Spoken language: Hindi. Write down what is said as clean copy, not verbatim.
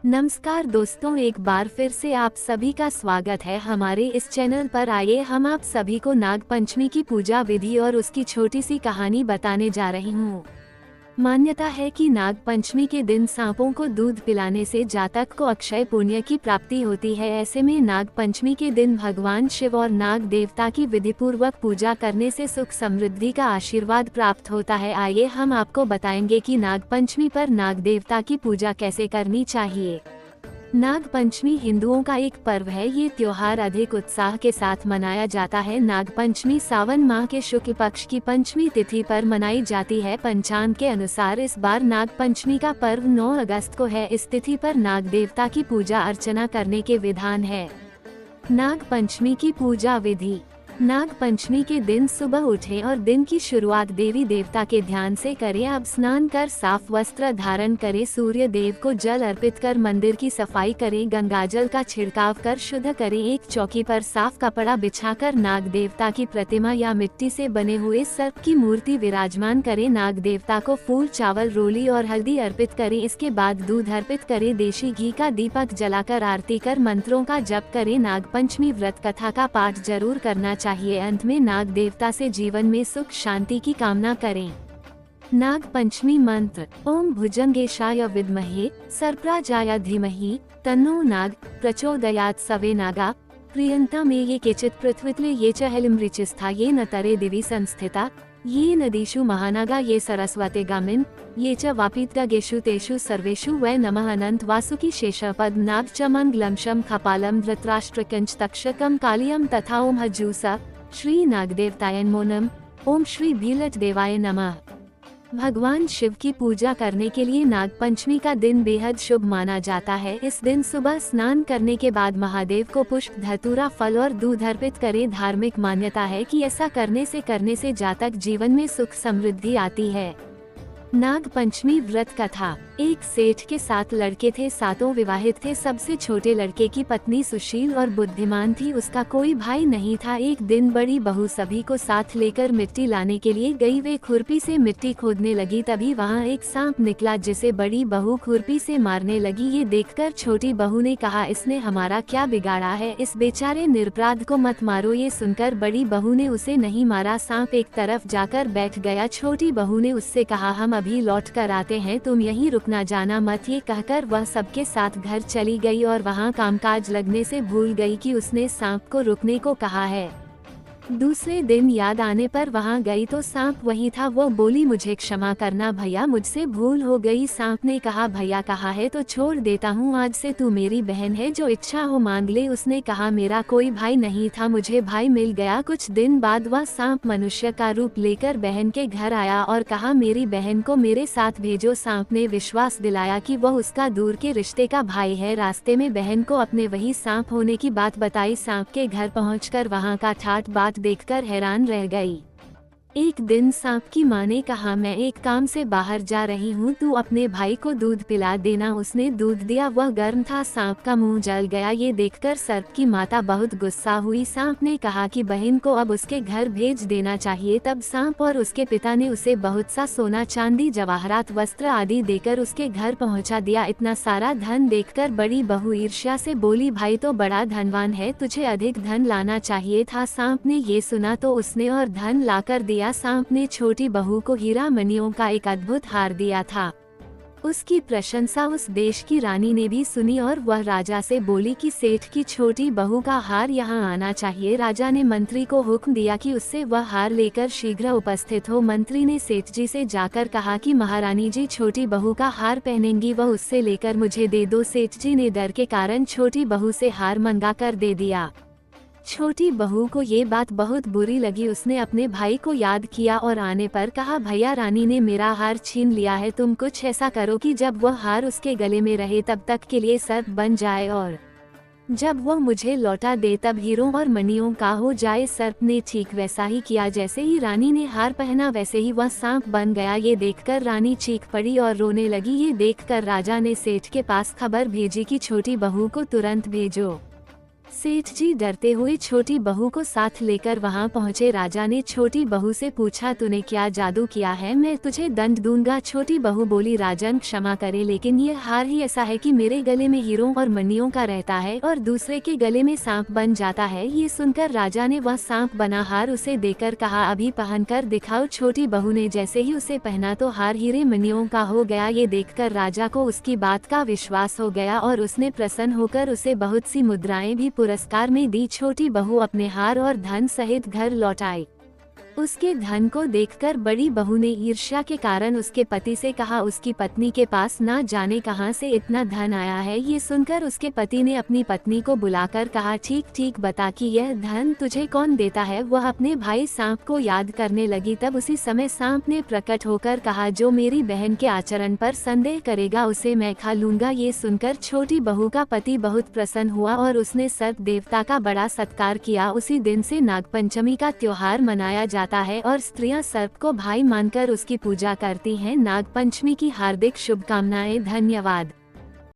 नमस्कार दोस्तों, एक बार फिर से आप सभी का स्वागत है हमारे इस चैनल पर। आइए हम आप सभी को नाग पंचमी की पूजा विधि और उसकी छोटी सी कहानी बताने जा रही हूँ। मान्यता है कि नाग पंचमी के दिन सांपों को दूध पिलाने से जातक को अक्षय पुण्य की प्राप्ति होती है। ऐसे में नाग पंचमी के दिन भगवान शिव और नाग देवता की विधिपूर्वक पूजा करने से सुख समृद्धि का आशीर्वाद प्राप्त होता है। आइए हम आपको बताएंगे कि नाग पंचमी पर नाग देवता की पूजा कैसे करनी चाहिए। नाग पंचमी हिंदुओं का एक पर्व है। ये त्योहार अधिक उत्साह के साथ मनाया जाता है। नाग पंचमी सावन माह के शुक्ल पक्ष की पंचमी तिथि पर मनाई जाती है। पंचांग के अनुसार इस बार नाग पंचमी का पर्व 9 अगस्त को है। इस तिथि पर नाग देवता की पूजा अर्चना करने के विधान है। नाग पंचमी की पूजा विधि। नाग पंचमी के दिन सुबह उठें और दिन की शुरुआत देवी देवता के ध्यान से करें। अब स्नान कर साफ वस्त्र धारण करें। सूर्य देव को जल अर्पित कर मंदिर की सफाई करें। गंगाजल का छिड़काव कर शुद्ध करें। एक चौकी पर साफ कपड़ा बिछाकर नाग देवता की प्रतिमा या मिट्टी से बने हुए सर्प की मूर्ति विराजमान करें। नाग देवता को फूल, चावल, रोली और हल्दी अर्पित करें। इसके बाद दूध अर्पित करें। देशी घी का दीपक जलाकर आरती कर मंत्रों का जप करें। नाग पंचमी व्रत कथा का पाठ जरूर करना चाहिए। अंत में नाग देवता से जीवन में सुख शांति की कामना करें। नाग पंचमी मंत्र। ओम भुजंगेशाय विद्महे सर्पराजाय धीमहि तन्नो नाग प्रचोदयात्। सवे नागा प्रियंता में ये केचित् पृथ्वीतले ये च हलिमृचिस्था ये न तरे दिवि संस्थिता ये नदीषु महानागा ये सरस्वते गामिन ये च वापीतगेषु तेषु सर्वेषु वै नमः। अनंत वासुकी शेषपद नाग च मंगलम शम खपालम धृतराष्ट्रकंच तक्षकम कालियम तथा ओम हजूसा श्री नागदेवताय नमो नमः। ओम श्री भीलट देवाय नमः। भगवान शिव की पूजा करने के लिए नाग पंचमी का दिन बेहद शुभ माना जाता है। इस दिन सुबह स्नान करने के बाद महादेव को पुष्प, धतूरा, फल और दूध अर्पित करें। धार्मिक मान्यता है कि ऐसा करने से जातक जीवन में सुख समृद्धि आती है। नाग पंचमी व्रत कथा। एक सेठ के 7 लड़के थे। सातों विवाहित थे। सबसे छोटे लड़के की पत्नी सुशील और बुद्धिमान थी। उसका कोई भाई नहीं था। एक दिन बड़ी बहू सभी को साथ लेकर मिट्टी लाने के लिए गई। वे खुरपी से मिट्टी खोदने लगी। तभी वहां एक सांप निकला जिसे बड़ी बहू खुरपी से मारने लगी। ये देखकर छोटी बहू ने कहा, इसने हमारा क्या बिगाड़ा है, इस बेचारे निरपराध को मत मारो। ये सुनकर बड़ी बहू ने उसे नहीं मारा। सांप एक तरफ जाकर बैठ गया। छोटी बहू ने उससे कहा, हम अभी लौट कर आते हैं, तुम यहीं रुकना, जाना मत। ये कहकर वह सबके साथ घर चली गई और वहां कामकाज लगने से भूल गई कि उसने सांप को रुकने को कहा है। दूसरे दिन याद आने पर वहां गई तो सांप वही था। वो बोली, मुझे क्षमा करना भैया, मुझसे भूल हो गई। सांप ने कहा, भैया कहा है तो छोड़ देता हूँ, आज से तू मेरी बहन है, जो इच्छा हो मांग ले। उसने कहा, मेरा कोई भाई नहीं था, मुझे भाई मिल गया। कुछ दिन बाद वह सांप मनुष्य का रूप लेकर बहन के घर आया और कहा, मेरी बहन को मेरे साथ भेजो। सांप ने विश्वास दिलाया कि वह उसका दूर के रिश्ते का भाई है। रास्ते में बहन को अपने वही सांप होने की बात बताई। सांप के घर पहुंचकर वहां का ठाट बाट देखकर हैरान रह गई। एक दिन सांप की मां ने कहा, मैं एक काम से बाहर जा रही हूँ, तू अपने भाई को दूध पिला देना। उसने दूध दिया। वह गर्म था। सांप का मुंह जल गया। ये देखकर सर्प की माता बहुत गुस्सा हुई। सांप ने कहा कि बहन को अब उसके घर भेज देना चाहिए। तब सांप और उसके पिता ने उसे बहुत सा सोना, चांदी, जवाहरात, वस्त्र आदि देकर उसके घर पहुंचा दिया। इतना सारा धन देखकर बड़ी बहू ईर्ष्या से बोली, भाई तो बड़ा धनवान है, तुझे अधिक धन लाना चाहिए था। सांप ने ये सुना तो उसने और धन लाकर दिया। सांप ने छोटी बहू को हीरा मणियों का एक अद्भुत हार दिया था। उसकी प्रशंसा उस देश की रानी ने भी सुनी और वह राजा से बोली कि सेठ की छोटी बहू का हार यहाँ आना चाहिए। राजा ने मंत्री को हुक्म दिया कि उससे वह हार लेकर शीघ्र उपस्थित हो। मंत्री ने सेठ जी से जाकर कहा कि महारानी जी छोटी बहू का हार पहनेंगी, वह उससे लेकर मुझे दे दो। सेठ जी ने डर के कारण छोटी बहू से हार मंगा कर दे दिया। छोटी बहू को ये बात बहुत बुरी लगी। उसने अपने भाई को याद किया और आने पर कहा, भैया रानी ने मेरा हार छीन लिया है, तुम कुछ ऐसा करो कि जब वह हार उसके गले में रहे तब तक के लिए सर्प बन जाए और जब वह मुझे लौटा दे तब हीरों और मणियों का हो जाए। सर्प ने ठीक वैसा ही किया। जैसे ही रानी ने हार पहना वैसे ही वह सांप बन गया। ये देखकर रानी चीख पड़ी और रोने लगी। ये देखकर राजा ने सेठ के पास खबर भेजी कि छोटी बहू को तुरंत भेजो। सेठ जी डरते हुए छोटी बहू को साथ लेकर वहां पहुंचे। राजा ने छोटी बहू से पूछा, तूने क्या जादू किया है, मैं तुझे दंड दूंगा। छोटी बहू बोली, राजन क्षमा करे, लेकिन ये हार ही ऐसा है कि मेरे गले में हीरों और मणियों का रहता है और दूसरे के गले में सांप बन जाता है। ये सुनकर राजा ने वह सांप बना हार उसे देकर कहा, अभी पहन कर दिखाओ। छोटी बहू ने जैसे ही उसे पहना तो हार हीरे मणियों का हो गया। ये देखकर राजा को उसकी बात का विश्वास हो गया और उसने प्रसन्न होकर उसे बहुत सी मुद्राएं भी पुरस्कार में दी। छोटी बहू अपने हार और धन सहित घर लौट आई। उसके धन को देखकर बड़ी बहू ने ईर्ष्या के कारण उसके पति से कहा, उसकी पत्नी के पास ना जाने कहां से इतना धन आया है। ये सुनकर उसके पति ने अपनी पत्नी को बुलाकर कहा, ठीक ठीक बता कि यह धन तुझे कौन देता है। वह अपने भाई सांप को याद करने लगी। तब उसी समय सांप ने प्रकट होकर कहा, जो मेरी बहन के आचरण पर संदेह करेगा उसे मैं खा लूंगा। ये सुनकर छोटी बहू का पति बहुत प्रसन्न हुआ और उसने सर्प देवता का बड़ा सत्कार किया। उसी दिन से नागपंचमी का त्योहार मनाया जाता है और स्त्रियां सर्प को भाई मानकर उसकी पूजा करती हैं। नागपंचमी की हार्दिक शुभकामनाएं। धन्यवाद।